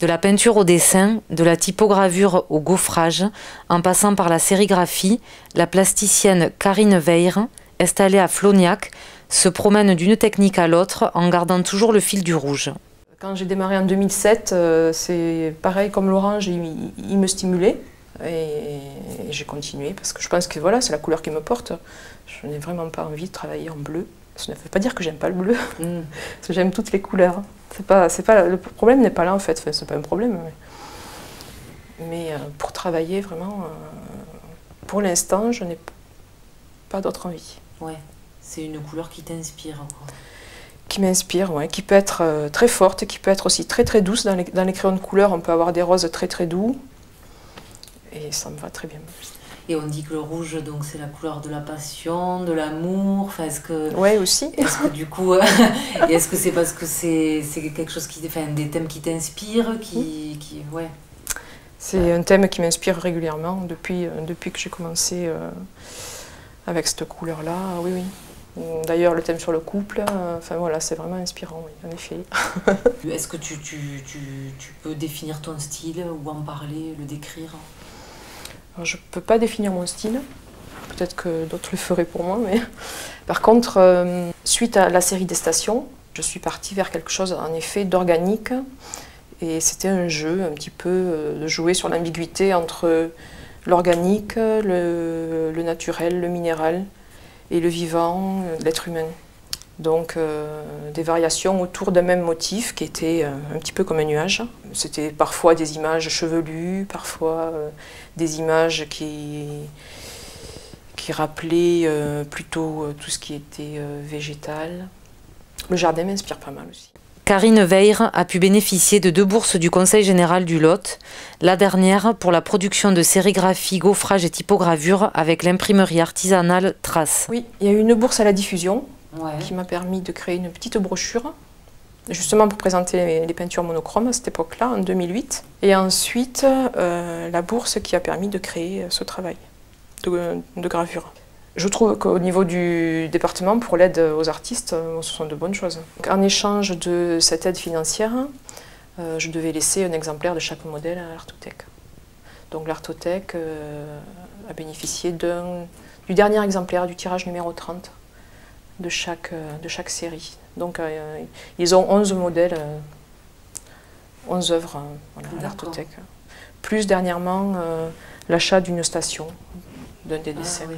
De la peinture au dessin, de la typogravure au gaufrage, en passant par la sérigraphie, la plasticienne Karine Veyre, installée à Flognac, se promène d'une technique à l'autre en gardant toujours le fil du rouge. Quand j'ai démarré en 2007, c'est pareil comme l'orange, il me stimulait et j'ai continué parce que je pense que voilà, c'est la couleur qui me porte. Je n'ai vraiment pas envie de travailler en bleu. Ça ne veut pas dire que j'aime pas le bleu, parce que j'aime toutes les couleurs. Le problème n'est pas là en fait, enfin, c'est pas un problème. Mais pour travailler vraiment, pour l'instant, je n'ai pas d'autre envie. Ouais, c'est une couleur qui t'inspire. Qui m'inspire, ouais, qui peut être très forte, qui peut être aussi très très douce. Dans les crayons de couleur, on peut avoir des roses très très doux. Et ça me va très bien. Et on dit que le rouge, donc c'est la couleur de la passion, de l'amour. Enfin, est-ce que ouais, aussi. Est-ce que du coup, est-ce que c'est parce que c'est quelque chose qui, enfin, des thèmes qui t'inspirent, ouais. C'est un thème qui m'inspire régulièrement depuis que j'ai commencé avec cette couleur-là. Oui, oui. D'ailleurs, le thème sur le couple, enfin voilà, c'est vraiment inspirant, oui, en effet. Est-ce que tu peux définir ton style ou en parler, le décrire? Alors, je ne peux pas définir mon style, peut-être que d'autres le feraient pour moi, mais par contre, suite à la série des stations, je suis partie vers quelque chose en effet d'organique et c'était un jeu un petit peu de jouer sur l'ambiguïté entre l'organique, le naturel, le minéral et le vivant, l'être humain. Donc des variations autour d'un même motif qui était un petit peu comme un nuage. C'était parfois des images chevelues, parfois des images qui rappelaient plutôt tout ce qui était végétal. Le jardin m'inspire pas mal aussi. Karine Veyre a pu bénéficier de 2 bourses du Conseil général du Lot, la dernière pour la production de sérigraphie, gaufrage et typogravure avec l'imprimerie artisanale Trace. Oui, il y a eu une bourse à la diffusion ouais. qui m'a permis de créer une petite brochure, justement pour présenter les peintures monochromes à cette époque-là, en 2008. Et ensuite, la bourse qui a permis de créer ce travail de gravure. Je trouve qu'au niveau du département, pour l'aide aux artistes, ce sont de bonnes choses. En échange de cette aide financière, je devais laisser un exemplaire de chaque modèle à l'Artothèque. Donc l'Artothèque a bénéficié du dernier exemplaire, du tirage numéro 30 de chaque série. Donc ils ont 11 modèles, 11 œuvres voilà, à l'Artothèque. Plus dernièrement l'achat d'une station, d'un des dessins. Ah, oui.